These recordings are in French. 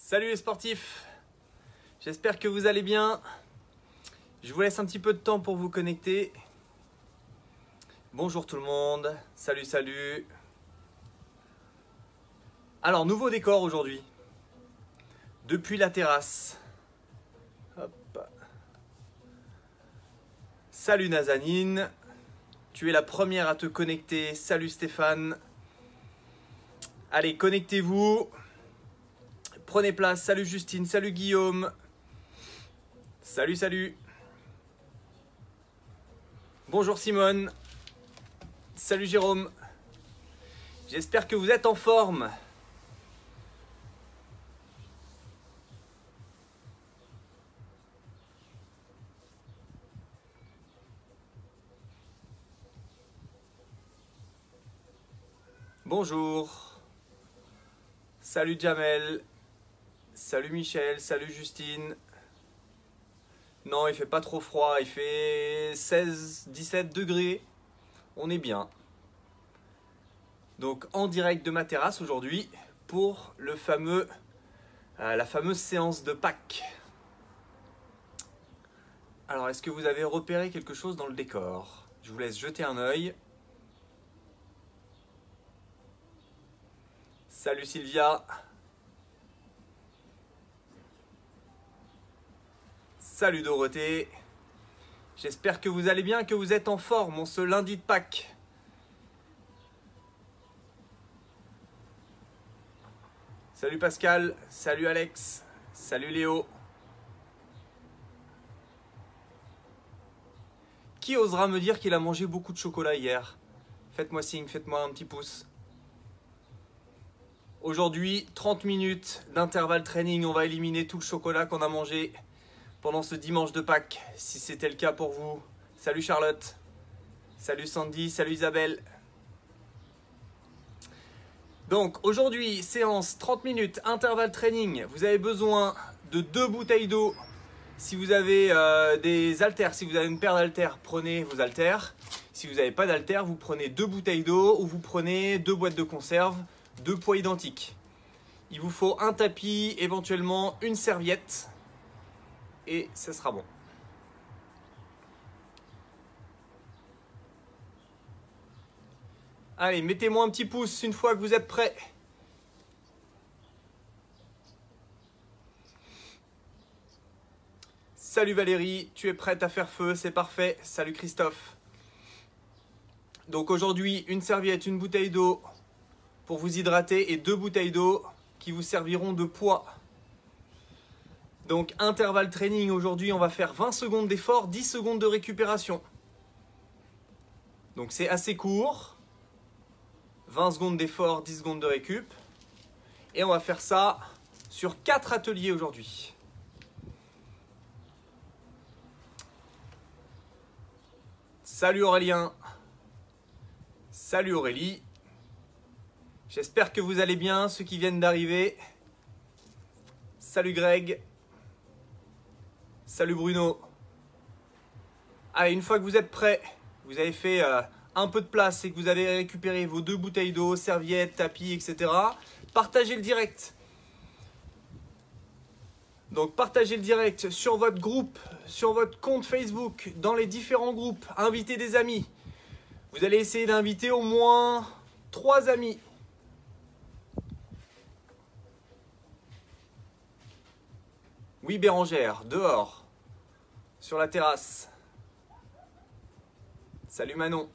Salut les sportifs, j'espère que vous allez bien. Je vous laisse un petit peu de temps pour vous connecter. Bonjour tout le monde, salut. Alors, nouveau décor aujourd'hui, depuis la terrasse. Hop. Salut Nazanine, tu es la première à te connecter. Salut Stéphane. Allez, connectez-vous. Prenez place. Salut Justine, salut Guillaume. Salut. Bonjour Simone. Salut Jérôme. J'espère que vous êtes en forme. Bonjour. Salut Jamel. Salut Michel. Salut Justine. Non, il fait pas trop froid. Il fait 16-17 degrés. On est bien. Donc en direct de ma terrasse aujourd'hui pour la fameuse séance de Pâques. Alors, est-ce que vous avez repéré quelque chose dans le décor? Je vous laisse jeter un œil. Salut Sylvia. Salut Dorothée. J'espère que vous allez bien, que vous êtes en forme en ce lundi de Pâques. Salut Pascal. Salut Alex. Salut Léo. Qui osera me dire qu'il a mangé beaucoup de chocolat hier? Faites-moi signe, faites-moi un petit pouce. Aujourd'hui, 30 minutes d'intervalle training. On va éliminer tout le chocolat qu'on a mangé pendant ce dimanche de Pâques, si c'était le cas pour vous. Salut Charlotte. Salut Sandy. Salut Isabelle. Donc aujourd'hui, séance 30 minutes, intervalle training. Vous avez besoin de 2 bouteilles d'eau. Si vous avez des haltères, si vous avez une paire d'haltères, prenez vos haltères. Si vous n'avez pas d'haltères, vous prenez 2 bouteilles d'eau ou vous prenez 2 boîtes de conserve, 2 poids identiques. Il vous faut un tapis, éventuellement une serviette et ça sera bon. Allez, mettez-moi un petit pouce une fois que vous êtes prêts. Salut Valérie, tu es prête à faire feu, c'est parfait. Salut Christophe. Donc aujourd'hui, une serviette, une bouteille d'eau pour vous hydrater et 2 bouteilles d'eau qui vous serviront de poids. Donc intervalle training, aujourd'hui on va faire 20 secondes d'effort, 10 secondes de récupération. Donc c'est assez court. 20 secondes d'effort, 10 secondes de récup. Et on va faire ça sur 4 ateliers aujourd'hui. Salut Aurélien. Salut Aurélie. J'espère que vous allez bien, ceux qui viennent d'arriver. Salut Greg. Salut Bruno. Allez, une fois que vous êtes prêts, vous avez fait un peu de place et que vous avez récupéré vos 2 bouteilles d'eau, serviettes, tapis, etc. Partagez le direct. Donc partagez le direct sur votre groupe, sur votre compte Facebook, dans les différents groupes. Invitez des amis. Vous allez essayer d'inviter au moins 3 amis. Oui Bérangère, dehors, sur la terrasse. Salut Manon.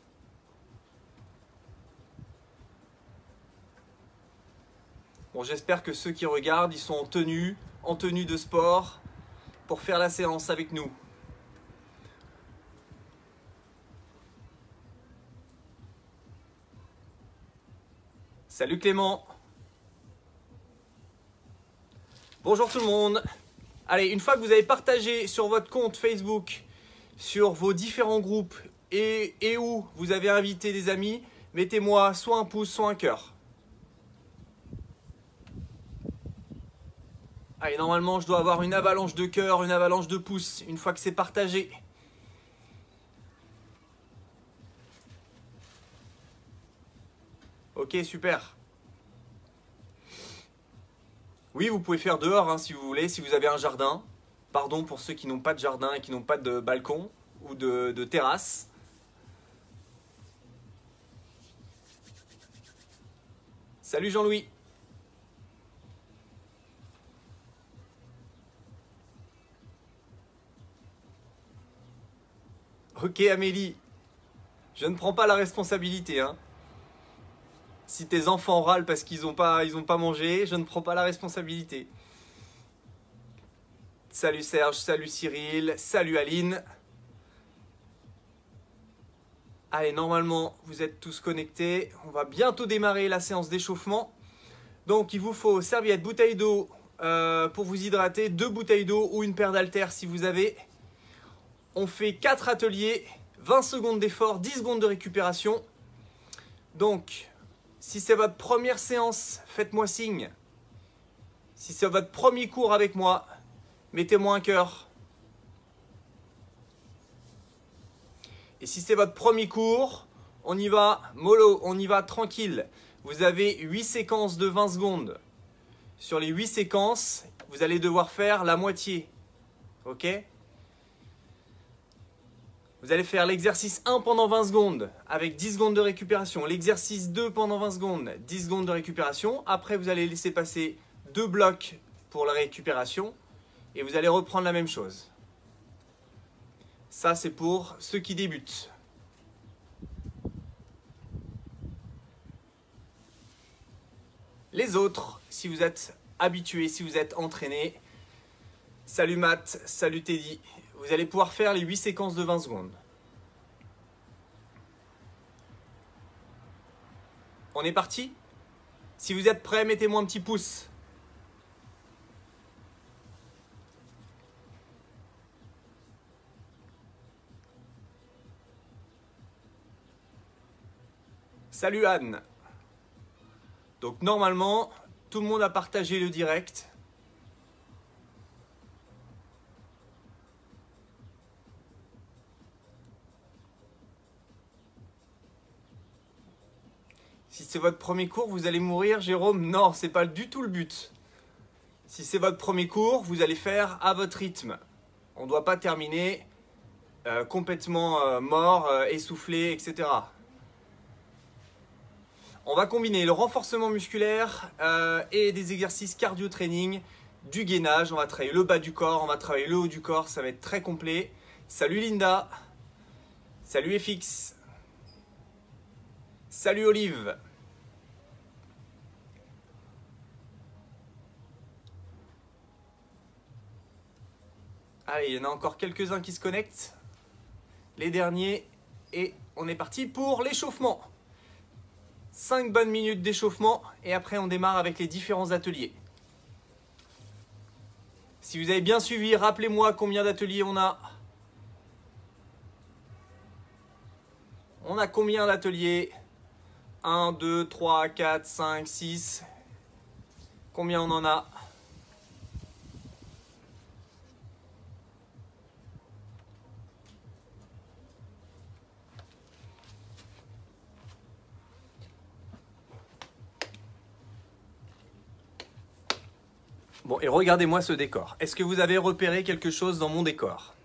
Bon, j'espère que ceux qui regardent, ils sont en tenue de sport, pour faire la séance avec nous. Salut Clément. Bonjour tout le monde. Allez, une fois que vous avez partagé sur votre compte Facebook, sur vos différents groupes et où vous avez invité des amis, mettez-moi soit un pouce, soit un cœur. Allez, normalement, je dois avoir une avalanche de cœurs, une avalanche de pouces, une fois que c'est partagé. Ok, super. Oui, vous pouvez faire dehors hein, si vous voulez, si vous avez un jardin. Pardon pour ceux qui n'ont pas de jardin et qui n'ont pas de balcon ou de terrasse. Salut Jean-Louis. Ok Amélie, je ne prends pas la responsabilité. Hein. Si tes enfants râlent parce qu'ils ont pas mangé, je ne prends pas la responsabilité. Salut Serge, salut Cyril, salut Aline. Allez, normalement, vous êtes tous connectés. On va bientôt démarrer la séance d'échauffement. Donc, il vous faut serviette, bouteille d'eau pour vous hydrater, 2 bouteilles d'eau ou une paire d'haltères si vous avez. On fait 4 ateliers, 20 secondes d'effort, 10 secondes de récupération. Donc, si c'est votre première séance, faites-moi signe. Si c'est votre premier cours avec moi, mettez-moi un cœur. Et si c'est votre premier cours, on y va mollo, on y va tranquille. Vous avez 8 séquences de 20 secondes. Sur les 8 séquences, vous allez devoir faire la moitié. Ok ? Vous allez faire l'exercice 1 pendant 20 secondes avec 10 secondes de récupération. L'exercice 2 pendant 20 secondes, 10 secondes de récupération. Après, vous allez laisser passer 2 blocs pour la récupération. Et vous allez reprendre la même chose. Ça, c'est pour ceux qui débutent. Les autres, si vous êtes habitués, si vous êtes entraînés, salut Matt, salut Teddy, vous allez pouvoir faire les 8 séquences de 20 secondes. On est parti? Si vous êtes prêts, mettez-moi un petit pouce. Salut Anne. Donc normalement, tout le monde a partagé le direct. Si c'est votre premier cours, vous allez mourir, Jérôme? Non, c'est pas du tout le but. Si c'est votre premier cours, vous allez faire à votre rythme. On ne doit pas terminer complètement mort, essoufflé, etc. On va combiner le renforcement musculaire et des exercices cardio-training, du gainage. On va travailler le bas du corps, on va travailler le haut du corps, ça va être très complet. Salut Linda, salut FX, salut Olive. Allez, il y en a encore quelques-uns qui se connectent. Les derniers, et on est parti pour l'échauffement. 5 bonnes minutes d'échauffement et après on démarre avec les différents ateliers. Si vous avez bien suivi, rappelez-moi combien d'ateliers on a. On a combien d'ateliers? 1, 2, 3, 4, 5, 6. Combien on en a? Bon, et regardez-moi ce décor. Est-ce que vous avez repéré quelque chose dans mon décor?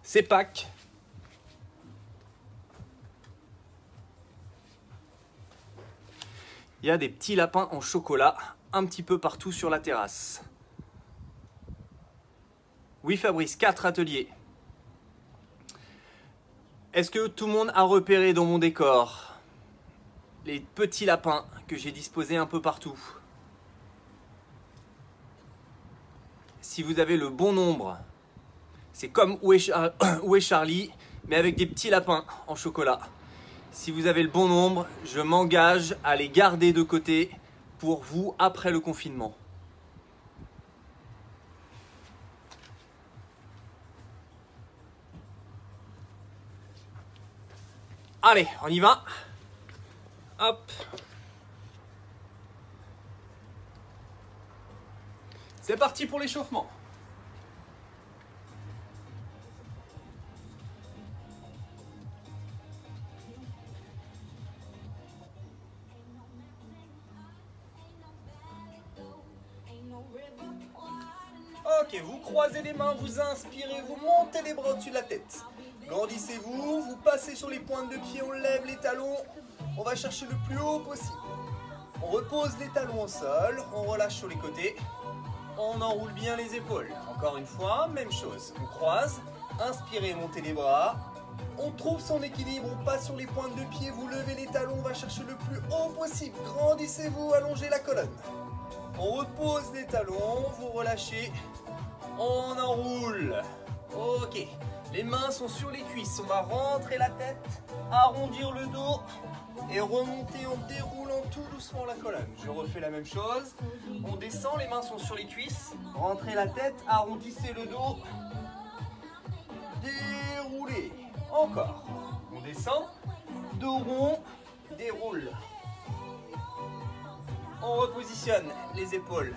C'est Pâques. Il y a des petits lapins en chocolat un petit peu partout sur la terrasse. Oui Fabrice, 4 ateliers. Est-ce que tout le monde a repéré dans mon décor les petits lapins que j'ai disposés un peu partout? Si vous avez le bon nombre, c'est comme Où est Charlie, mais avec des petits lapins en chocolat. Si vous avez le bon nombre, je m'engage à les garder de côté pour vous après le confinement. Allez, on y va. Hop. C'est parti pour l'échauffement. Ok, vous croisez les mains, vous inspirez, vous montez les bras au-dessus de la tête. Grandissez-vous, vous passez sur les pointes de pied, on lève les talons. On va chercher le plus haut possible. On repose les talons au sol, on relâche sur les côtés. On enroule bien les épaules. Encore une fois, même chose. On croise, inspirez, montez les bras. On trouve son équilibre, on passe sur les pointes de pied, vous levez les talons, on va chercher le plus haut possible. Grandissez-vous, allongez la colonne. On repose les talons, vous relâchez. On enroule. Ok. Les mains sont sur les cuisses. On va rentrer la tête, arrondir le dos et remonter en déroulant tout doucement la colonne. Je refais la même chose. On descend, les mains sont sur les cuisses. Rentrez la tête, arrondissez le dos. Déroulez. Encore. On descend. Dos rond. Déroule. On repositionne les épaules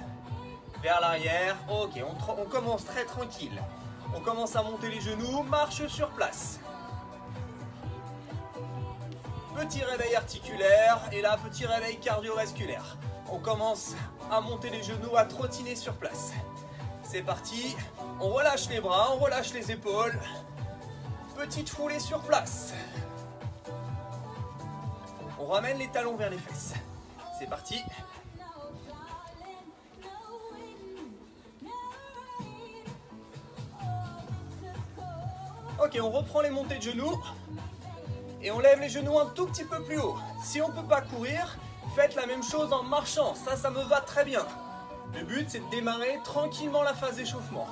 vers l'arrière. Ok, on commence très tranquille. On commence à monter les genoux, marche sur place. Petit réveil articulaire et là, petit réveil cardiovasculaire. On commence à monter les genoux, à trottiner sur place. C'est parti. On relâche les bras, on relâche les épaules. Petite foulée sur place. On ramène les talons vers les fesses. C'est parti. Ok, on reprend les montées de genoux et on lève les genoux un tout petit peu plus haut. Si on ne peut pas courir, faites la même chose en marchant. Ça me va très bien. Le but, c'est de démarrer tranquillement la phase d'échauffement.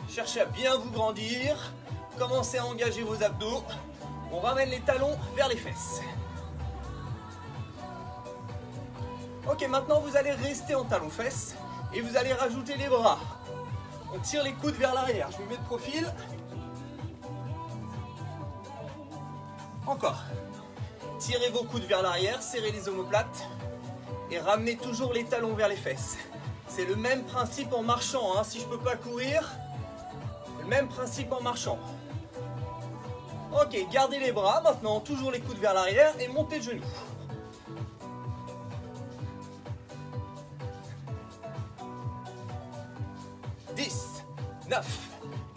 Cherchez à bien vous grandir. Commencez à engager vos abdos. On ramène les talons vers les fesses. Ok, maintenant vous allez rester en talons-fesses et vous allez rajouter les bras. On tire les coudes vers l'arrière. Je me mets de profil. Encore. Tirez vos coudes vers l'arrière, serrez les omoplates et ramenez toujours les talons vers les fesses. C'est le même principe en marchant. Si je ne peux pas courir, le même principe en marchant. Ok, gardez les bras. Maintenant, toujours les coudes vers l'arrière et montez le genou. « 10, 9,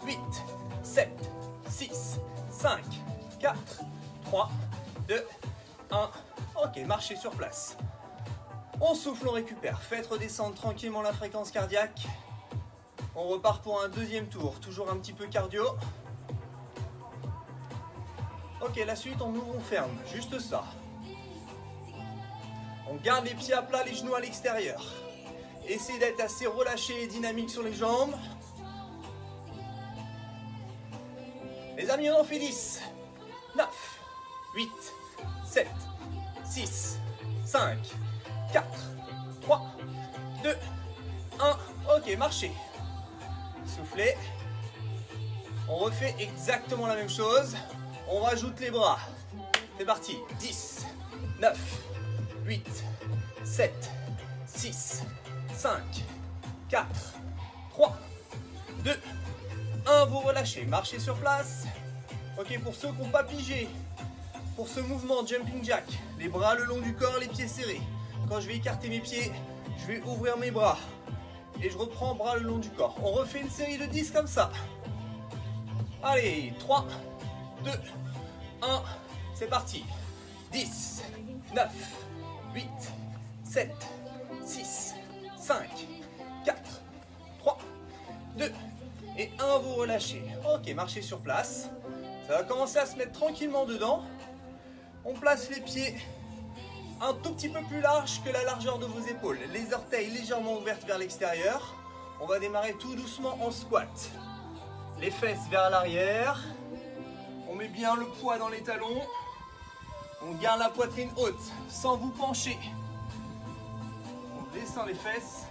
8, 7, 6, 5, 4, 3, 2, 1. Ok, marchez sur place. On souffle, on récupère. Faites redescendre tranquillement la fréquence cardiaque. On repart pour un deuxième tour. Toujours un petit peu cardio. Ok, la suite, on ouvre, on ferme. Juste ça. On garde les pieds à plat, les genoux à l'extérieur. Essayez d'être assez relâché et dynamique sur les jambes. Les amis, on en fait 10, 9, 8, 7, 6, 5, 4, 3, 2, 1. Ok, marchez. Soufflez. On refait exactement la même chose. On rajoute les bras. C'est parti. 10, 9, 8, 7, 6, 5, 4, 3, 2, 1. Vous relâchez. Marchez sur place. Ok, pour ceux qui n'ont pas pigé, pour ce mouvement jumping jack, les bras le long du corps, les pieds serrés. Quand je vais écarter mes pieds, je vais ouvrir mes bras. Et je reprends bras le long du corps. On refait une série de 10 comme ça. Allez, 3, 2, 1. C'est parti. 10, 9, 8, 7, 6, 5, 4, 3, 2 et 1. Vous relâchez. Ok, marchez sur place. Ça va commencer à se mettre tranquillement dedans. On place les pieds un tout petit peu plus large que la largeur de vos épaules. Les orteils légèrement ouvertes vers l'extérieur. On va démarrer tout doucement en squat. Les fesses vers l'arrière. On met bien le poids dans les talons. On garde la poitrine haute sans vous pencher. On descend les fesses.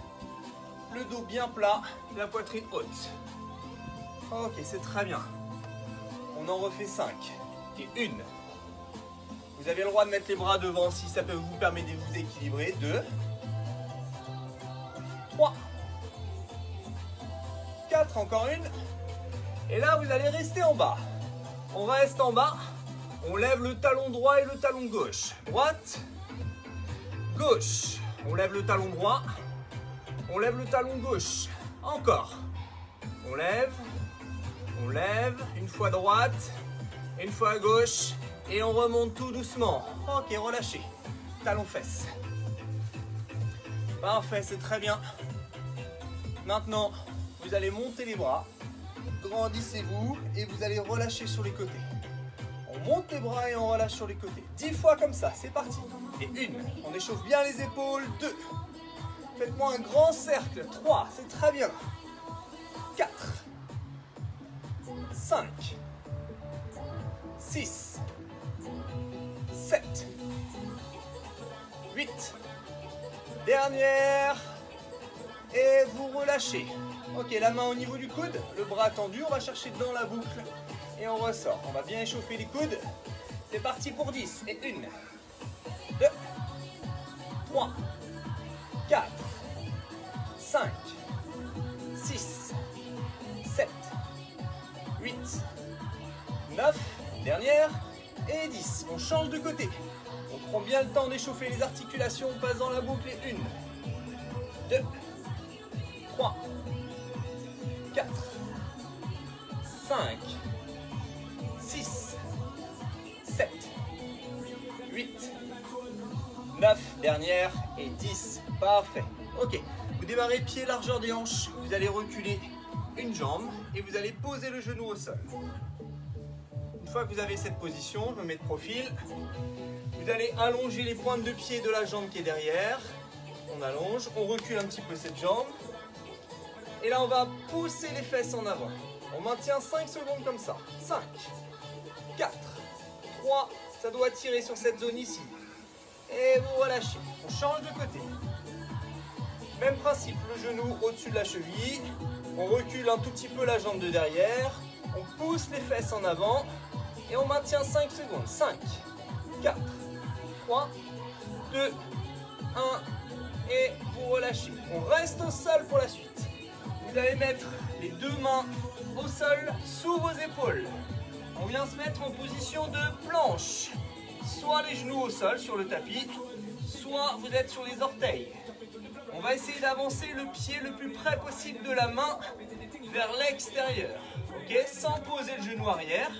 Le dos bien plat, la poitrine haute. Ok, c'est très bien. On en refait 5. Et 1. Vous avez le droit de mettre les bras devant si ça peut vous permettre de vous équilibrer. 2. 3. 4. Encore une. Et là, vous allez rester en bas. On reste en bas. On lève le talon droit et le talon gauche. Droite. Gauche. On lève le talon droit. On lève le talon gauche. Encore. On lève, une fois droite, une fois à gauche, et on remonte tout doucement. Ok, relâchez. Talon fesse. Parfait, c'est très bien. Maintenant, vous allez monter les bras, grandissez-vous et vous allez relâcher sur les côtés. On monte les bras et on relâche sur les côtés. 10 fois comme ça, c'est parti. Et 1, on échauffe bien les épaules. 2, faites-moi un grand cercle. 3, c'est très bien. 4, 5, 6, 7, 8, dernière, et vous relâchez. Ok, la main au niveau du coude, le bras tendu, on va chercher dans la boucle et on ressort. On va bien échauffer les coudes. C'est parti pour 10. Et 1, 2, 3, 4, 5, 6, 7, 8, 9, dernière, et 10. On change de côté. On prend bien le temps d'échauffer les articulations, on passe dans la boucle. Et 1, 2, 3, 4, 5, 6, 7, 8, 9, dernière, et 10. Parfait. Ok, vous démarrez pied largeur des hanches, vous allez reculer une jambe et vous allez poser le genou au sol. Une fois que vous avez cette position, je me mets de profil, vous allez allonger les pointes de pied de la jambe qui est derrière. On allonge, on recule un petit peu cette jambe. Et là, on va pousser les fesses en avant. On maintient 5 secondes comme ça. 5, 4, 3, ça doit tirer sur cette zone ici. Et vous relâchez. On change de côté. Même principe, le genou au-dessus de la cheville. On recule un tout petit peu la jambe de derrière. On pousse les fesses en avant. Et on maintient 5 secondes. 5, 4, 3, 2, 1. Et vous relâchez. On reste au sol pour la suite. Vous allez mettre les deux mains au sol sous vos épaules. On vient se mettre en position de planche. Soit les genoux au sol sur le tapis, soit vous êtes sur les orteils. On va essayer d'avancer le pied le plus près possible de la main vers l'extérieur. Ok, sans poser le genou arrière.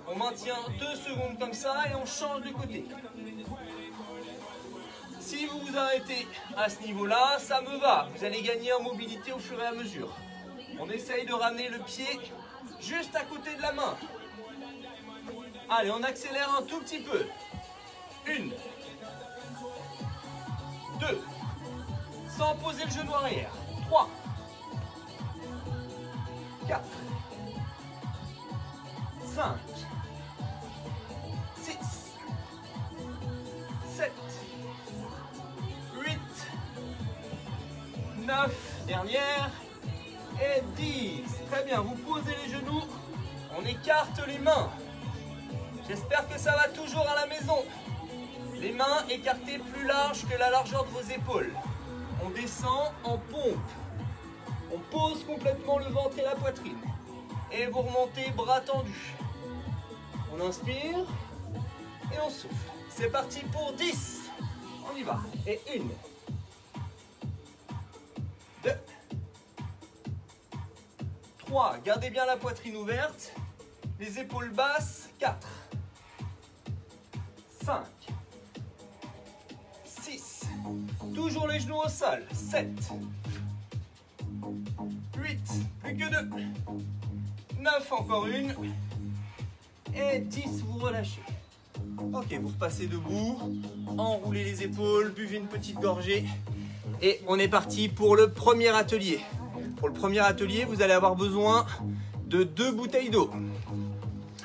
On maintient 2 secondes comme ça et on change de côté. Si vous vous arrêtez à ce niveau-là, ça me va. Vous allez gagner en mobilité au fur et à mesure. On essaye de ramener le pied juste à côté de la main. Allez, on accélère un tout petit peu. 1, 2, sans poser le genou arrière. 3, 4, 5, 6, 7, 8, 9, dernière, et 10. Très bien, vous posez les genoux, on écarte les mains. J'espère que ça va toujours à la maison. Les mains écartées plus larges que la largeur de vos épaules. On descend en pompe. On pose complètement le ventre et la poitrine. Et vous remontez bras tendus. On inspire et on souffle. C'est parti pour 10. On y va. Et 1, 2, 3. Gardez bien la poitrine ouverte. Les épaules basses. 4, 5, 6. Toujours les genoux au sol. 7, 8. Plus que 2. 9, encore une. Et 10, vous relâchez. Ok, vous repassez debout. Enroulez les épaules, buvez une petite gorgée. Et on est parti pour le premier atelier. Pour le premier atelier, vous allez avoir besoin de 2 bouteilles d'eau.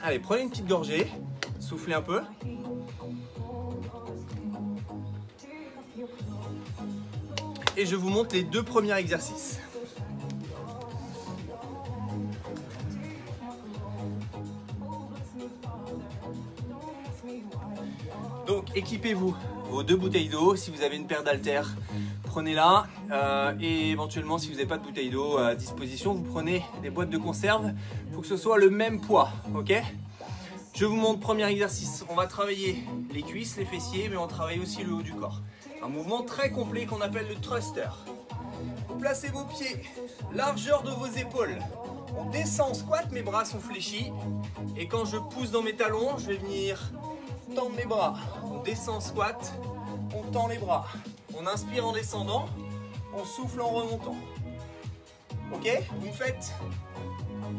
Allez, prenez une petite gorgée. Soufflez un peu. Et je vous montre les 2 premiers exercices. Donc équipez-vous vos 2 bouteilles d'eau. Si vous avez une paire d'haltères, prenez-la. Et éventuellement, si vous n'avez pas de bouteille d'eau à disposition, vous prenez des boîtes de conserve. Il faut que ce soit le même poids. Ok ? Je vous montre premier exercice. On va travailler les cuisses, les fessiers, mais on travaille aussi le haut du corps. Un mouvement très complet qu'on appelle le thruster. Vous placez vos pieds, largeur de vos épaules. On descend en squat, mes bras sont fléchis. Et quand je pousse dans mes talons, je vais venir tendre mes bras. On descend en squat, on tend les bras. On inspire en descendant, on souffle en remontant. Ok? Vous faites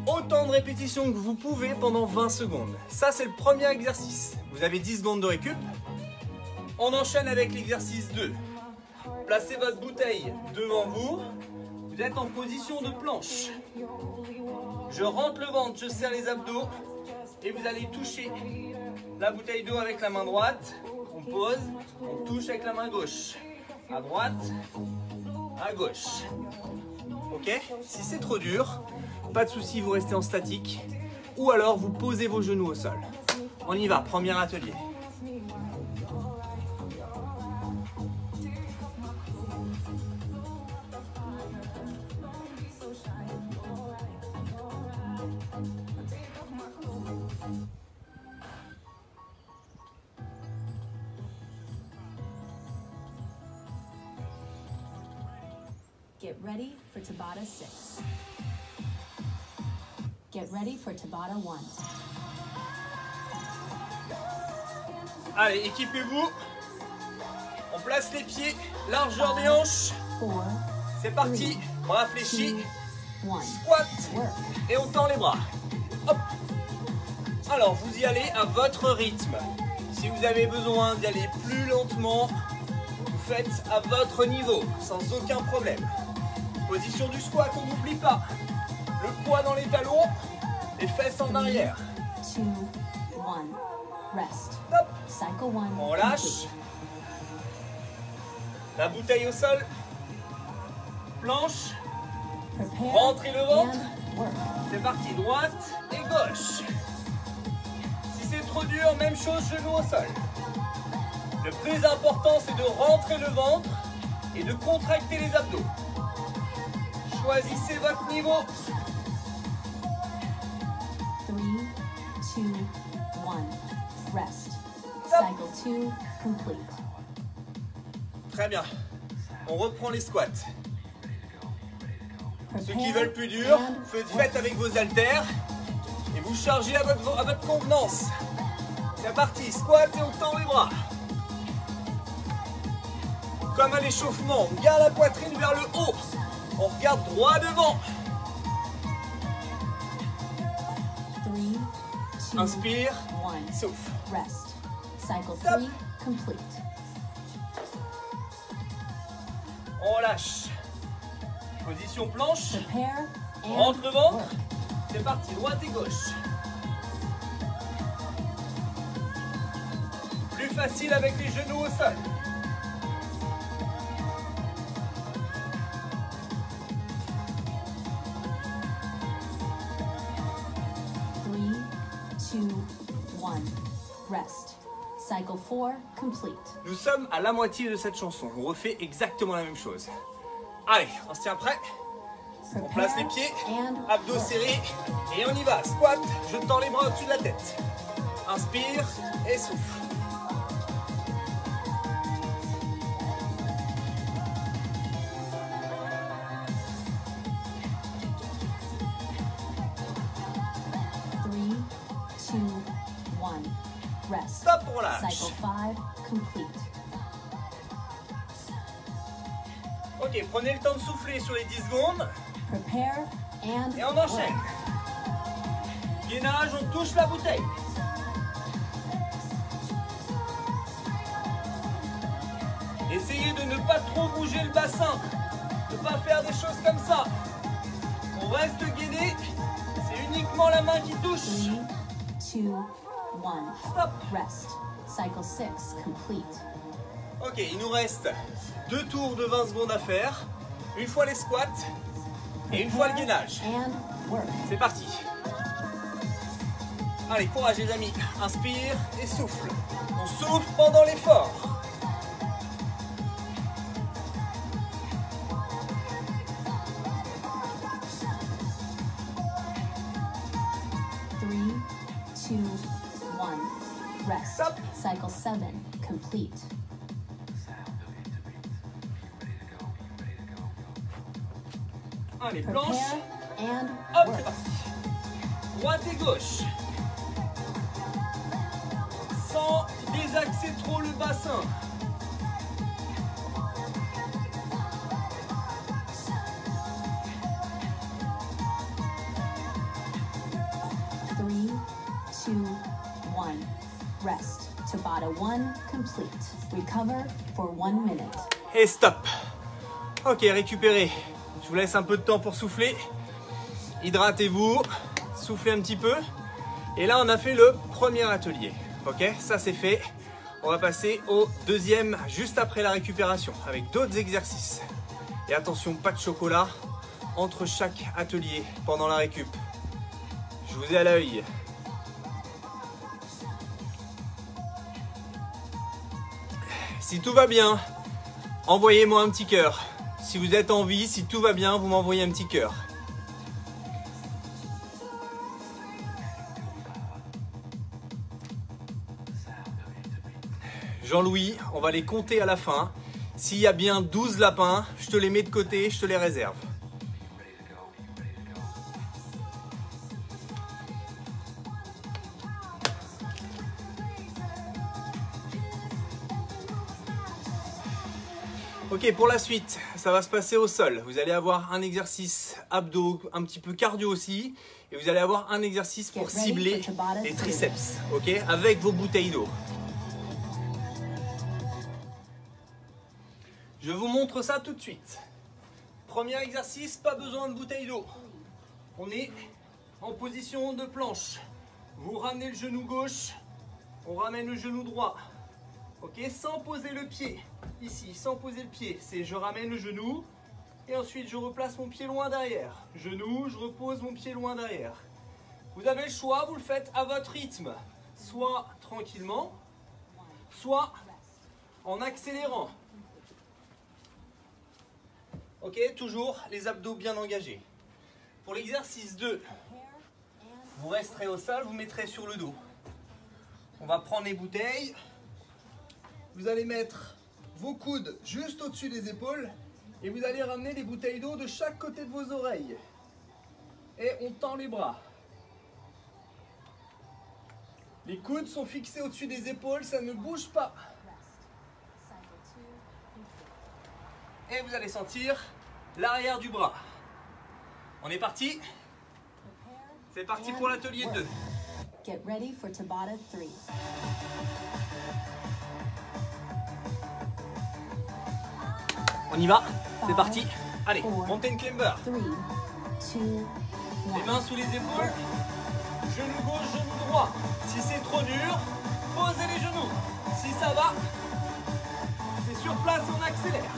autant de répétitions que vous pouvez pendant 20 secondes. Ça, c'est le premier exercice. Vous avez 10 secondes de récup. On enchaîne avec l'exercice 2. Placez votre bouteille devant vous. Vous êtes en position de planche. Je rentre le ventre, je serre les abdos. Et vous allez toucher la bouteille d'eau avec la main droite. On pose, on touche avec la main gauche. À droite, à gauche. Ok? Si c'est trop dur, pas de souci, vous restez en statique. Ou alors vous posez vos genoux au sol. On y va, premier atelier. Get ready for Tabata 6. Get ready for Tabata 1. Allez, équipez-vous. On place les pieds, largeur des hanches. 4, C'est parti, bras fléchis, 2, 1. squat Work. et on tend les bras. Hop. Alors, vous y allez à votre rythme. Si vous avez besoin d'y aller plus lentement, vous faites à votre niveau, sans aucun problème. Position du squat, on n'oublie pas. Le poids dans les talons, les fesses en arrière. 2, 1. Rest. Hop. Cycle 1. On relâche. La bouteille au sol. Planche. Prepare. Rentrez le ventre. And work. C'est parti, droite et gauche. Si c'est trop dur, même chose, genou au sol. Le plus important, c'est de rentrer le ventre et de contracter les abdos. Choisissez votre niveau. 3, 2, 1. Rest. Cycle 2 complete. Très bien. On reprend les squats. Ceux qui Prepare veulent plus dur, and faites work. avec vos haltères et vous chargez à votre convenance. C'est parti, squat et on tend les bras. Comme un échauffement, on garde la poitrine vers le haut. On regarde droit devant. 3, 2, Inspire, 1. souffle. Rest. Cycle Stop. 3 complete. On relâche. Position planche. Prepare and Rentre le ventre. work. C'est parti, droite et gauche. Plus facile avec les genoux au sol. Three, 2, 1. Rest. Cycle 4 complete. Nous sommes à la moitié de cette chanson. On refait exactement la même chose. Allez, on se tient prêt. On place les pieds, and abdos work. serrés et on y va. Squat, je tends les bras au-dessus de la tête. Inspire et souffle. Three, 2, 1. Rest. Stop, on relâche. Cycle 5 complete. Ok, prenez le temps de souffler sur les 10 secondes Prepare and et on enchaîne. work. Gainage, on touche la bouteille. Essayez de ne pas trop bouger le bassin, de ne pas faire des choses comme ça. On reste gainé, c'est uniquement la main qui touche. 3, 2, 1. Stop. Rest. Cycle 6 complete. Ok, il nous reste 2 tours de 20 secondes à faire. Une fois les squats et une fois le gainage. And work. C'est parti. Allez, courage les amis. Inspire et souffle. On souffle pendant l'effort. Three, 2, 1. Rest. Stop. Cycle 7 complete. Allez, planche. Prepare and Hop, work. c'est parti. Droite et gauche. Sans désaxer trop le bassin. Three, two, one. Rest. Tabata 1 complete. Recover for 1 minute. Et stop. Ok, récupérez. Je vous laisse un peu de temps pour souffler. Hydratez-vous. Soufflez un petit peu. Et là, on a fait le premier atelier. Ok, ça c'est fait. On va passer au deuxième juste après la récupération avec d'autres exercices. Et attention, pas de chocolat entre chaque atelier pendant la récup. Je vous ai à l'œil. Si tout va bien, envoyez-moi un petit cœur. Si vous êtes en vie, si tout va bien, vous m'envoyez un petit cœur. Jean-Louis, on va les compter à la fin. S'il y a bien 12 lapins, je te les mets de côté, je te les réserve. Ok, pour la suite, ça va se passer au sol. Vous allez avoir un exercice abdos, un petit peu cardio aussi. Et vous allez avoir un exercice pour cibler les triceps, ok, avec vos bouteilles d'eau. Je vous montre ça tout de suite. Premier exercice, pas besoin de bouteille d'eau. On est en position de planche. Vous ramenez le genou gauche, on ramène le genou droit. Ok, sans poser le pied. Ici, sans poser le pied, c'est je ramène le genou et ensuite je replace mon pied loin derrière. Genou, je repose mon pied loin derrière. Vous avez le choix, vous le faites à votre rythme. Soit tranquillement, soit en accélérant. Ok, toujours les abdos bien engagés. Pour l'exercice 2, vous resterez au sol, vous mettrez sur le dos. On va prendre les bouteilles. Vous allez mettre vos coudes juste au-dessus des épaules et vous allez ramener les bouteilles d'eau de chaque côté de vos oreilles. Et on tend les bras. Les coudes sont fixés au-dessus des épaules, ça ne bouge pas. Et vous allez sentir l'arrière du bras. On est parti? C'est parti pour l'atelier 2. Get ready for Tabata 3. On y va, c'est parti. Allez, mountain climber. 3, 2, Les 1. mains sous les épaules. Genou gauche, genou droit. Si c'est trop dur, posez les genoux. Si ça va, c'est sur place, on accélère.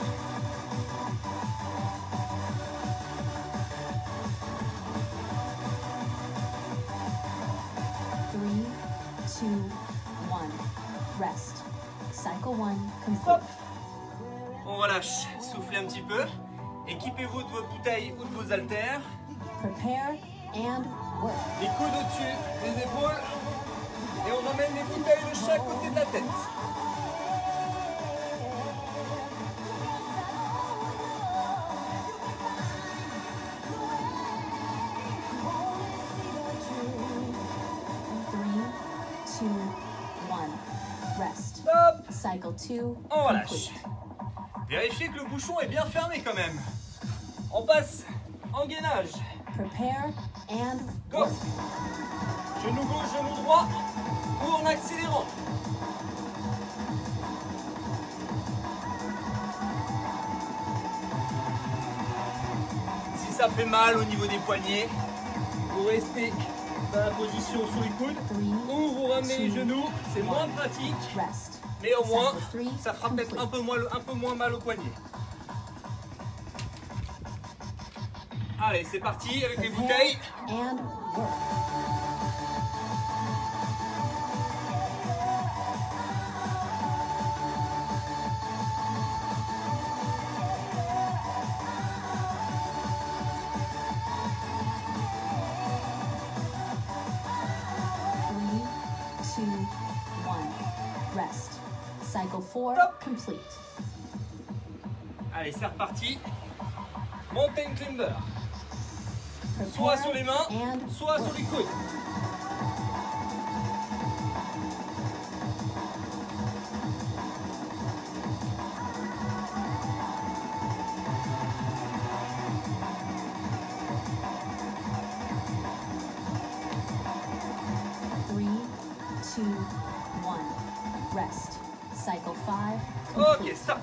Three, two, one. Rest. Cycle 1 complete. Hop. On relâche, soufflez un petit peu. Équipez-vous de vos bouteilles ou de vos haltères. Prepare and work. Les coudes au-dessus des épaules. Et on emmène les bouteilles de chaque côté de la tête. Three, two, one. Rest. Stop. Cycle 2 On relâche. complete. Vérifiez que le bouchon est bien fermé quand même. On passe en gainage. Prepare and Go. work. Genou gauche, genou droit. Ou en accélérant. Si ça fait mal au niveau des poignets, vous restez dans la position sous les coudes. Ou vous ramenez les genoux. C'est moins pratique. Rest. Mais au moins, Cycle 3 ça fera peut-être complete. un peu moins mal au poignet. Allez, c'est parti avec les bouteilles. And work. Three, two, one. Rest. Cycle 4 Stop. complete. Allez, c'est reparti. Mountain climber. soit sur les mains, and soit sur les coudes. Rest. Cycle 5. Ok, Complete. stop.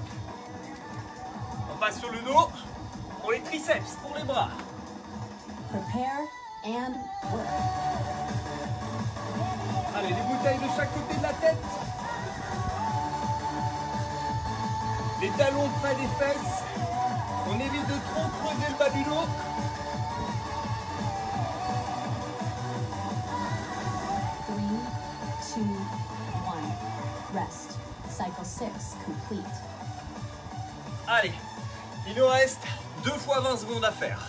On passe sur le dos pour les triceps, pour les bras. Prepare and work. Allez, les bouteilles de chaque côté de la tête. Les talons près des fesses. On évite de trop creuser le bas du dos. Rest. Cycle 6 complete. Allez, il nous reste 2 fois 20 secondes à faire.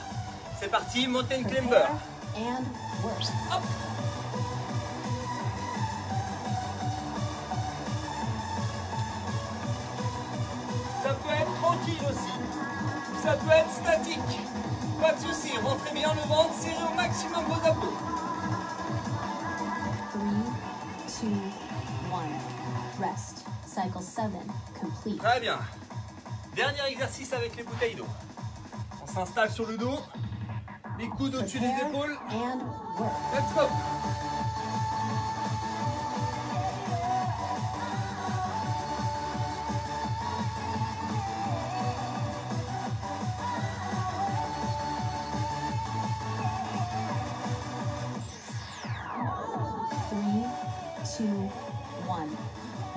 C'est parti, mountain climber. Prepare and work. Hop. Ça peut être tranquille aussi. Ça peut être statique. Pas de souci, rentrez bien le ventre, serrez au maximum vos abdos. 3, 2, 1. Rest. Cycle 7 complete. Très bien. Dernier exercice avec les bouteilles d'eau. On s'installe sur le dos, les coudes au-dessus des Prepare épaules. and work. Let's go.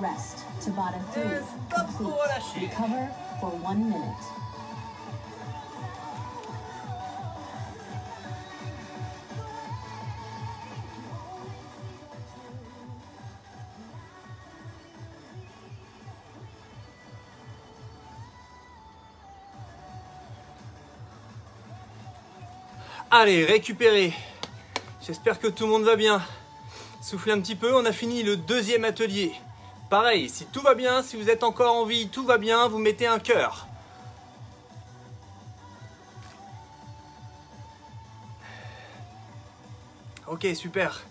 Rest. Tabata 3 Et stop pour complete. relâcher. Recover for 1 minute. Allez, récupérez. J'espère que tout le monde va bien. Soufflez un petit peu, on a fini le deuxième atelier. Pareil, si tout va bien, si vous êtes encore en vie, tout va bien, vous mettez un cœur. Ok, super.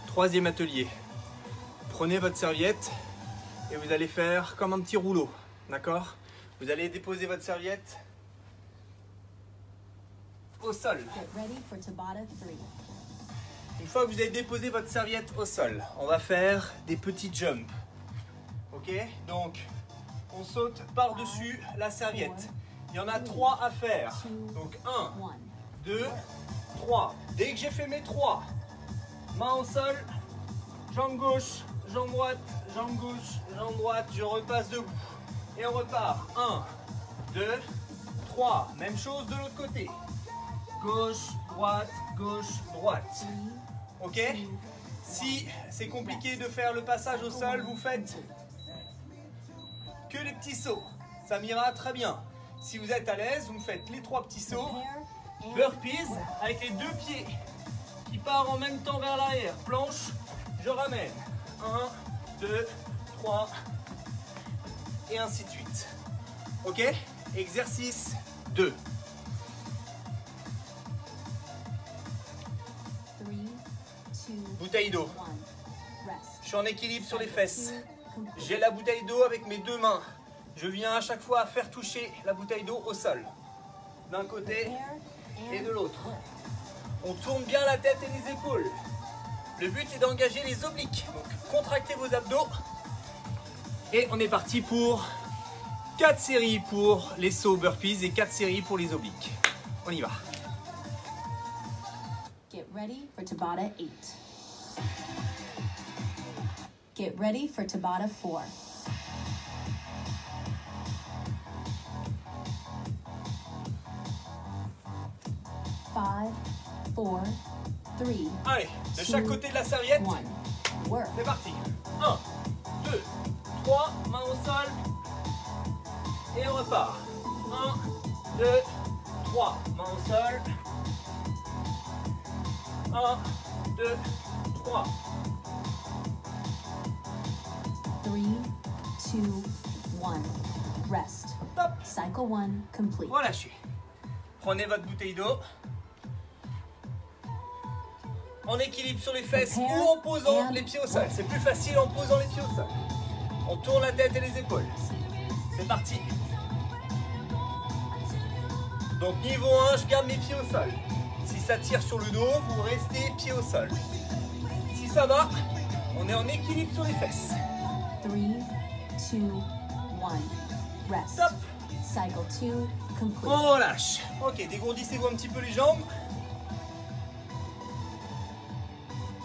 Troisième atelier. Prenez votre serviette et vous allez faire comme un petit rouleau. D'accord? Vous allez déposer votre serviette au sol. Get ready for Tabata 3. Une fois que vous avez déposé votre serviette au sol, on va faire des petits jumps. Ok? Donc, on saute par-dessus la serviette. Il y en a 3 à faire. Donc, 1, 1. 2, 3. Dès que j'ai fait mes 3, main au sol, jambe gauche, jambe droite, jambe gauche, jambe droite, je repasse debout. Et on repart. 1, 2, 3. Même chose de l'autre côté. Gauche, droite, gauche, droite. Ok? Si c'est compliqué de faire le passage au sol, vous faites que les petits sauts. Ça m'ira très bien. Si vous êtes à l'aise, vous me faites les 3 petits sauts. Burpees avec les 2 pieds qui partent en même temps vers l'arrière. Planche, je ramène. 1, 2, 3 et ainsi de suite. Ok? Exercice 2. 3, 2, Bouteille d'eau. 1. Rest. Je suis en équilibre sur les fesses. J'ai la bouteille d'eau avec mes 2 mains. Je viens à chaque fois faire toucher la bouteille d'eau au sol. D'un côté et de l'autre. On tourne bien la tête et les épaules. Le but est d'engager les obliques. Donc contractez vos abdos. Et on est parti pour 4 séries pour les sauts burpees et 4 séries pour les obliques. On y va. Get ready for Tabata 8. Get ready for Tabata 4. Five, 4, 3, Allez, de chaque côté de la serviette. 1. Work. C'est parti. 1, 2, 3, main au sol. Et on repart. 1, 2, 3. Main au sol. 1, 2, 3. 3, 2, 1. Rest. Top. Cycle 1 complete. Relâchez. Prenez votre bouteille d'eau. En équilibre sur les fesses ou en posant les pieds au sol. C'est plus facile en posant les pieds au sol. On tourne la tête et les épaules. C'est parti. Donc niveau 1, je garde mes pieds au sol. Si ça tire sur le dos, vous restez pieds au sol. Si ça va, on est en équilibre sur les fesses. 3, 2, 1. Rest. Top. Cycle 2 complete. On relâche. Ok, dégourdissez-vous un petit peu les jambes.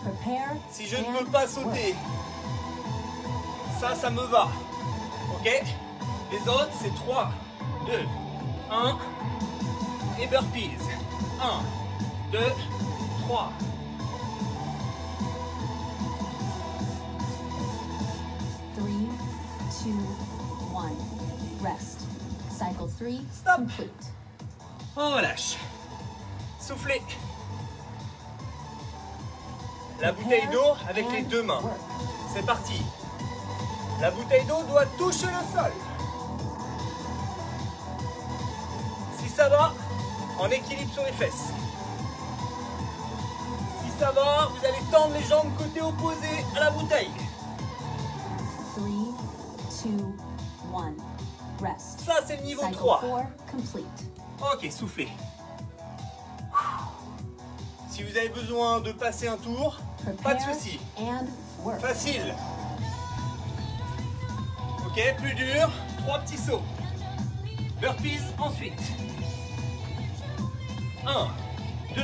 Prepare. Si je ne and peux pas work. sauter, ça me va. Ok? Les autres, c'est 3, 2, 1. Et burpees. 1, 2, 3. 3, 2, 1. Rest. Cycle 3 Stop. complete. On relâche. Soufflez. La bouteille d'eau avec les deux mains. C'est parti. La bouteille d'eau doit toucher le sol. Si ça va, en équilibre sur les fesses. Si ça va, vous allez tendre les jambes côté opposé à la bouteille. 3, 2, 1. Rest. Ça, c'est le niveau Cycle 3. 4 complete. Ok, soufflez. Si vous avez besoin de passer un tour, pas de Prepare souci. and work. Facile. Ok, plus dur. 3 petits sauts. Burpees ensuite. 1, 2,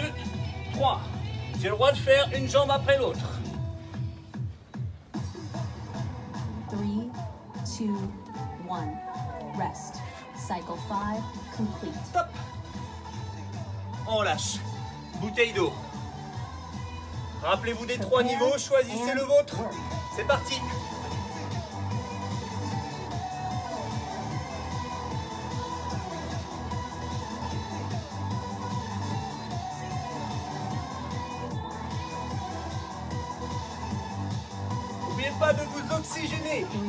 3. J'ai le droit de faire une jambe après l'autre. 3, 2, 1. Rest. Cycle 5 complete. Top. On lâche. Bouteille d'eau. Rappelez-vous des 3 niveaux, choisissez le vôtre. C'est parti. N'oubliez pas de vous oxygéner. 3,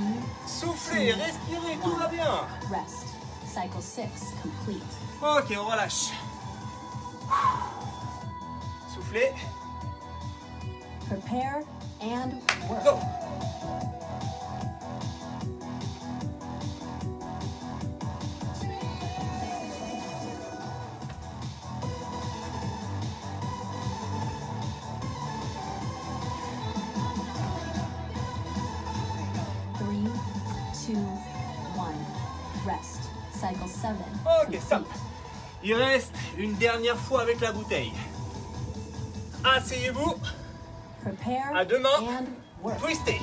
Soufflez, respirez, tout va bien. rest. Cycle 6 complete. Ok, on relâche. Soufflez. Prepare and work. Go. Three, 2, 1. Rest. Cycle 7 Ok, stop. complete. Il reste une dernière fois avec la bouteille. Asseyez-vous, Prepare à deux mains. and work. twistez.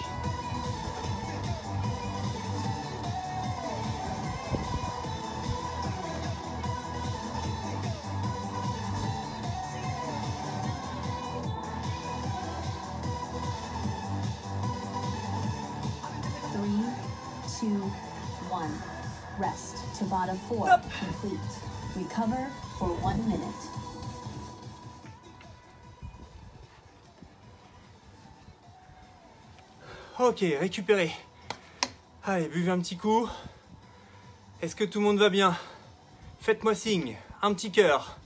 Three, 2, 1. Rest. Tabata 4 Stop. complete. Recover for 1 minute. Ok, récupérez. Allez, buvez un petit coup. Est-ce que tout le monde va bien? Faites-moi signe, un petit cœur.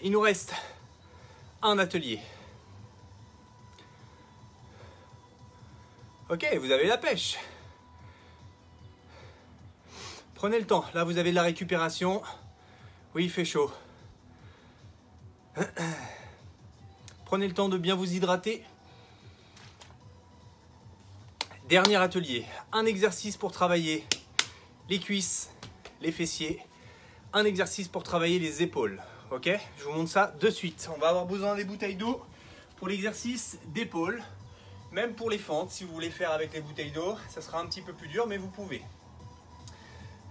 Il nous reste un atelier. Ok, vous avez la pêche. Prenez le temps. Là, vous avez de la récupération. Oui, il fait chaud. Prenez le temps de bien vous hydrater. Dernier atelier. Un exercice pour travailler les cuisses, les fessiers. Un exercice pour travailler les épaules. Ok? Je vous montre ça de suite. On va avoir besoin des bouteilles d'eau pour l'exercice d'épaule. Même pour les fentes, si vous voulez faire avec les bouteilles d'eau, ça sera un petit peu plus dur, mais vous pouvez.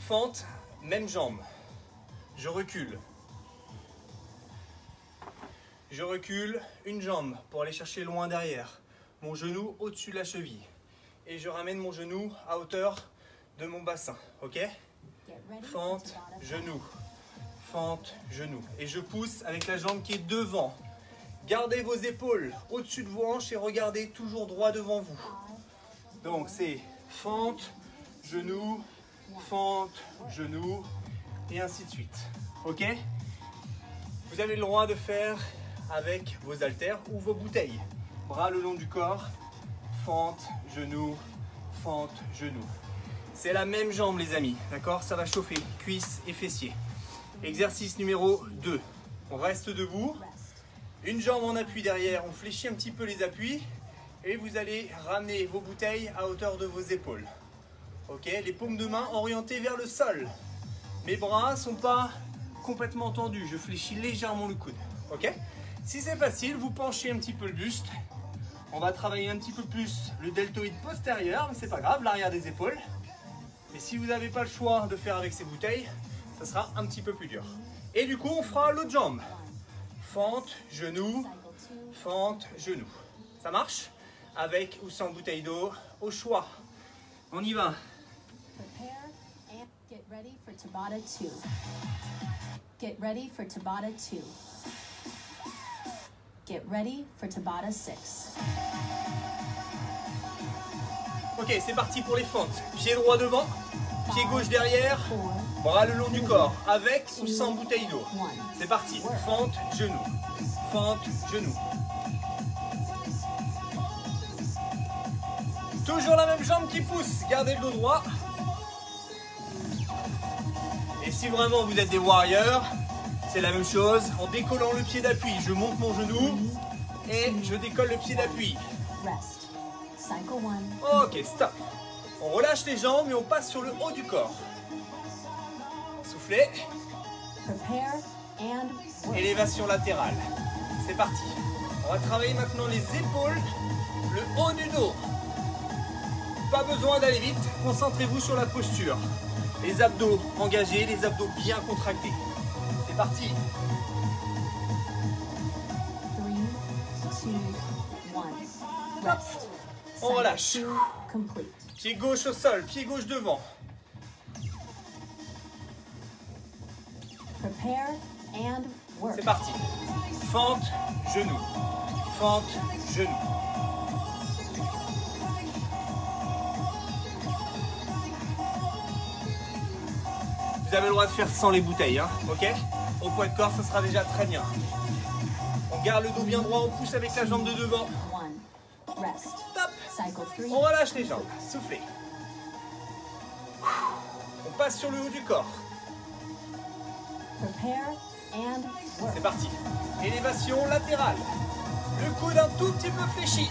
Fente, même jambe. Je recule. Je recule une jambe pour aller chercher loin derrière. Mon genou au-dessus de la cheville. et je ramène mon genou à hauteur de mon bassin. Ok? Fente, genou. Fente, genou. Et je pousse avec la jambe qui est devant. Gardez vos épaules au-dessus de vos hanches et regardez toujours droit devant vous. Donc c'est fente, genou, fente, genou et ainsi de suite. Ok? Vous avez le droit de faire avec vos haltères ou vos bouteilles. Bras le long du corps, fente, genou, fente, genou. C'est la même jambe les amis, d'accord? Ça va chauffer cuisses et fessiers. Exercice numéro 2. On reste debout. Une jambe en appui derrière, on fléchit un petit peu les appuis. Et vous allez ramener vos bouteilles à hauteur de vos épaules. Ok? Les paumes de main orientées vers le sol. Mes bras ne sont pas complètement tendus, je fléchis légèrement le coude. Ok? Si c'est facile, vous penchez un petit peu le buste. On va travailler un petit peu plus le deltoïde postérieur, mais c'est pas grave, l'arrière des épaules. Et si vous n'avez pas le choix de faire avec ces bouteilles, ça sera un petit peu plus dur. Et du coup, on fera l'autre jambe. Fente, genou, fente, genou. Ça marche? Avec ou sans bouteille d'eau, au choix. On y va. Prepare and get ready for Tabata 2. Get ready for Tabata 2. Get ready for Tabata 6. Ok, c'est parti pour les fentes. Pied droit devant, pied gauche derrière, bras le long du corps, avec ou sans bouteille d'eau. C'est parti. Fente, genou. Fente, genou. Toujours la même jambe qui pousse. Gardez le dos droit. Et si vraiment vous êtes des warriors, c'est la même chose. En décollant le pied d'appui, je monte mon genou et je décolle le pied d'appui. Ok, stop. On relâche les jambes et on passe sur le haut du corps. Soufflez. Élévation latérale. C'est parti. On va travailler maintenant les épaules, le haut du dos. Pas besoin d'aller vite, concentrez-vous sur la posture. Les abdos engagés, les abdos bien contractés. C'est parti. 3, 2, 1. Rest. On relâche. Complete. Pied gauche au sol, pied gauche devant. Prepare and work. C'est parti. Fente, genou. Fente, genou. Vous avez le droit de faire sans les bouteilles, hein, ok? Au poids de corps, ça sera déjà très bien. On garde le dos bien droit, on pousse avec la jambe de devant. Rest. Top. Cycle 3. On relâche les jambes, soufflez. On passe sur le haut du corps. Prepare and work. C'est parti. Élévation latérale. Le coude un tout petit peu fléchi.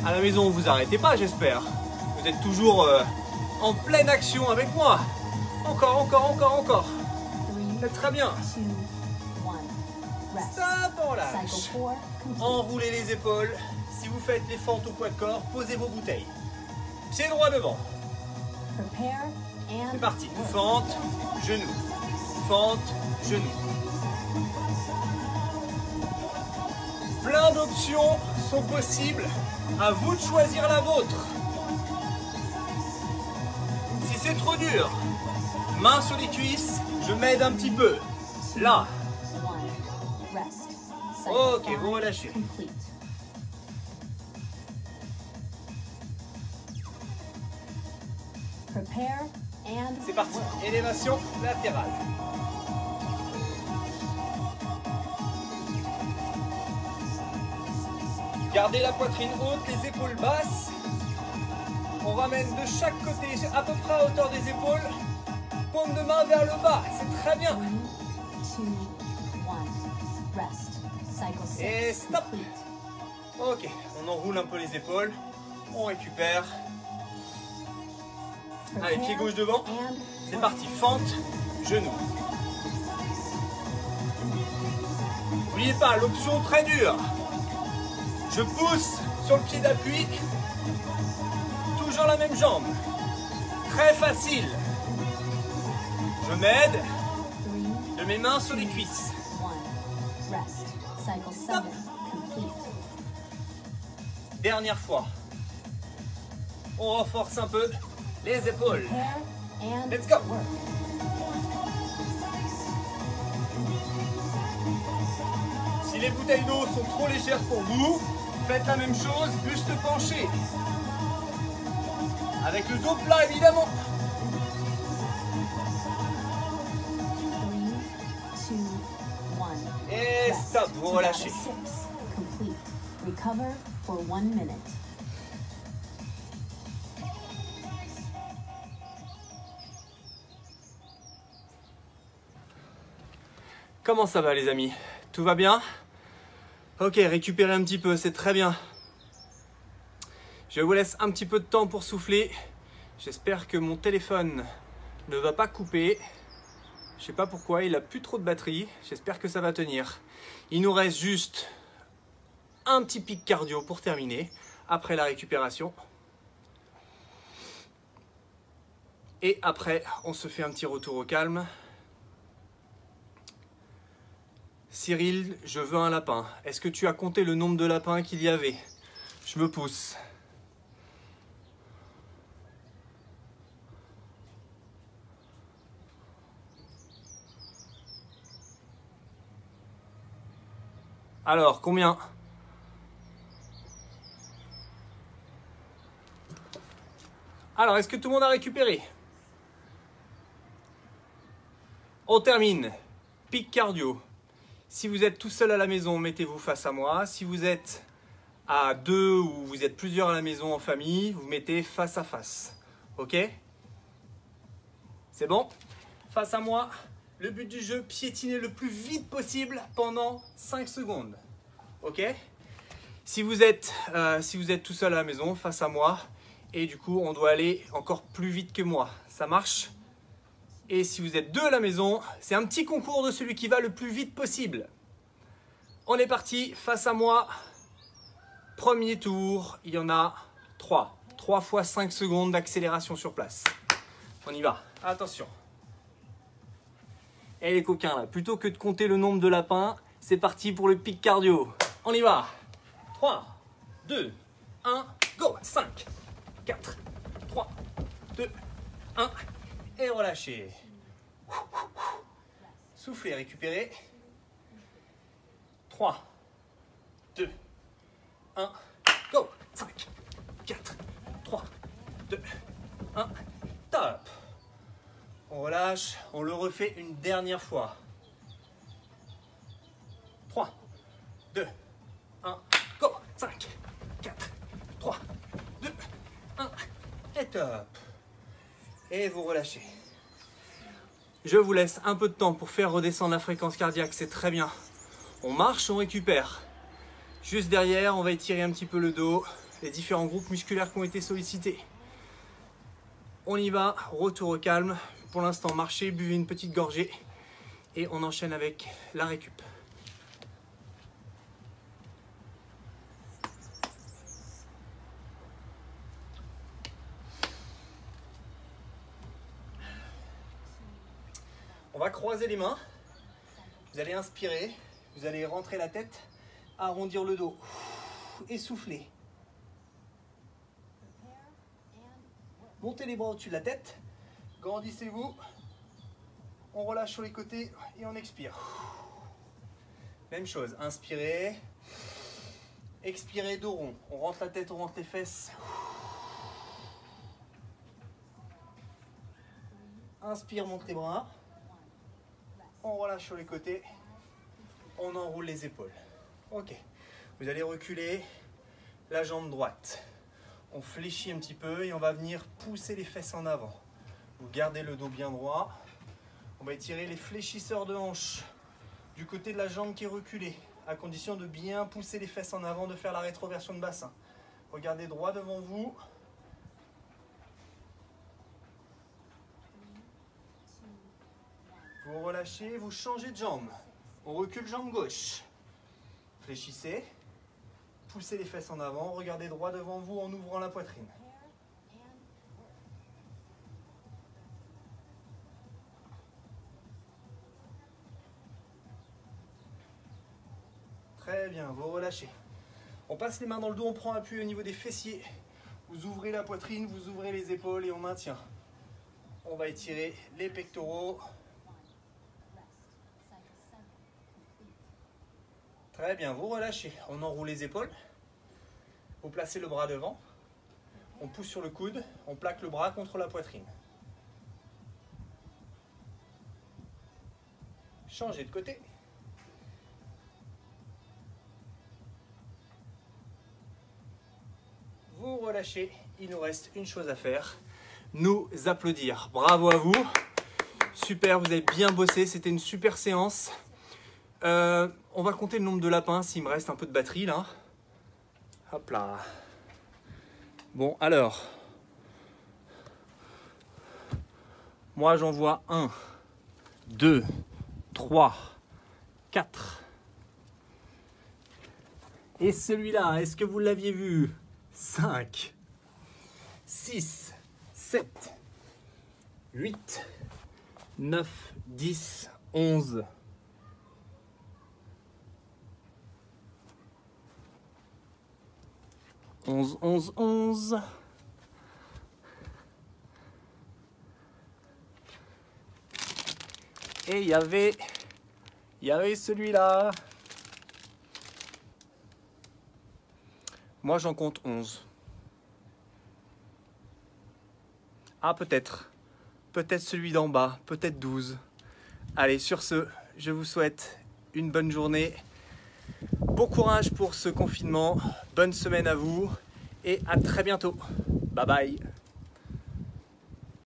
À la maison, vous arrêtez pas, j'espère. Vous êtes toujours en pleine action avec moi. Encore, encore, encore, encore. C'est très bien. 2, 1. Rest. Stop, on Cycle lâche. 4. Complete. Enroulez les épaules. Si vous faites les fentes au poids de corps, posez vos bouteilles. Pied droit devant. Prepare and C'est parti. work. Fente, genou. Fente, genou. Plein d'options sont possibles. À vous de choisir la vôtre. Si c'est trop dur, main sur les cuisses, je m'aide un petit peu. Là. 1. Rest. Cycle Ok, 5. vous relâchez. Complete. Prepare and C'est parti. work. Élévation latérale. Gardez la poitrine haute, les épaules basses. On ramène de chaque côté, à peu près à hauteur des épaules. Paume de main vers le bas, c'est très bien. 3, 2, 1. Rest. Cycle 6. Et stop. Complete. Ok, on enroule un peu les épaules. On récupère. Allez, pied gauche devant. And C'est parti, fente, genou. N'oubliez pas, l'option très dure. Je pousse sur le pied d'appui. Toujours la même jambe. Très facile. Je m'aide 3, de mes mains sur les cuisses. 1. Rest. Cycle 7. Complete. Dernière fois. On renforce un peu les épaules. Prepare and Let's go. work. Si les bouteilles d'eau sont trop légères pour vous, faites la même chose, buste penché. Avec le dos plat évidemment. 3, 2, 1. Et stop, vous relâchez. 6. Complete. Recover for 1 minute. Comment ça va les amis? Tout va bien? Ok, récupérez un petit peu, c'est très bien. Je vous laisse un petit peu de temps pour souffler. J'espère que mon téléphone ne va pas couper. Je sais pas pourquoi, il a plus trop de batterie. J'espère que ça va tenir. Il nous reste juste un petit pic cardio pour terminer, après la récupération. Et après, on se fait un petit retour au calme. Cyril, je veux un lapin. Est-ce que tu as compté le nombre de lapins qu'il y avait? Je me pousse. Alors, combien? Alors, est-ce que tout le monde a récupéré? On termine. Pic cardio. Si vous êtes tout seul à la maison, mettez-vous face à moi. Si vous êtes à deux ou vous êtes plusieurs à la maison en famille, vous mettez face à face. Ok? C'est bon? Face à moi. Le but du jeu, piétiner le plus vite possible pendant 5 secondes. Ok? Si vous êtes tout seul à la maison, face à moi, et du coup, on doit aller encore plus vite que moi. Ça marche? Et si vous êtes deux à la maison, c'est un petit concours de celui qui va le plus vite possible. On est parti, face à moi. Premier tour, il y en a 3. 3 fois 5 secondes d'accélération sur place. On y va. Attention. Et les coquins là, plutôt que de compter le nombre de lapins, c'est parti pour le pic cardio. On y va. 3, 2, 1, go. 5, 4, 3, 2, 1. Et relâchez. Soufflez, récupérez. 3, 2, 1, go. 5, 4, 3, 2, 1, top. On relâche, on le refait une dernière fois. 3, 2, 1, go. 5, 4, 3, 2, 1, et top. Et vous relâchez. Je vous laisse un peu de temps pour faire redescendre la fréquence cardiaque, c'est très bien. On marche, on récupère. Juste derrière, on va étirer un petit peu le dos, les différents groupes musculaires qui ont été sollicités. On y va, retour au calme. Pour l'instant, marchez, buvez une petite gorgée et on enchaîne avec la récup. On va croiser les mains. Vous allez inspirer, vous allez rentrer la tête, arrondir le dos et souffler. Montez les bras au-dessus de la tête, grandissez-vous. On relâche sur les côtés et on expire. Même chose, inspirez, expirez, dos rond. On rentre la tête, on rentre les fesses. Inspire, monte les bras. On relâche sur les côtés. On enroule les épaules. Ok. Vous allez reculer la jambe droite. On fléchit un petit peu et on va venir pousser les fesses en avant. Vous gardez le dos bien droit. On va étirer les fléchisseurs de hanche du côté de la jambe qui est reculée, à condition de bien pousser les fesses en avant, de faire la rétroversion de bassin. Regardez droit devant vous. Vous relâchez, vous changez de jambe. On recule jambe gauche. Fléchissez. Poussez les fesses en avant. Regardez droit devant vous en ouvrant la poitrine. Très bien, vous relâchez. On passe les mains dans le dos, on prend appui au niveau des fessiers. Vous ouvrez la poitrine, vous ouvrez les épaules et on maintient. On va étirer les pectoraux. Très bien, vous relâchez. On enroule les épaules. Vous placez le bras devant. On pousse sur le coude. On plaque le bras contre la poitrine. Changez de côté. Vous relâchez. Il nous reste une chose à faire. Nous applaudir. Bravo à vous. Super, vous avez bien bossé. C'était une super séance. On va compter le nombre de lapins s'il me reste un peu de batterie là. Hop là. Bon alors. Moi j'en vois 1, 2, 3, 4. Et celui-là, est-ce que vous l'aviez vu? 5, 6, 7, 8, 9, 10, 11. 11, 11, 11. Et il y avait celui-là. Moi, j'en compte 11. Ah, peut-être. Peut-être celui d'en bas. Peut-être 12. Allez, sur ce, je vous souhaite une bonne journée. Bon courage pour ce confinement. Bonne semaine à vous. Et à très bientôt. Bye bye.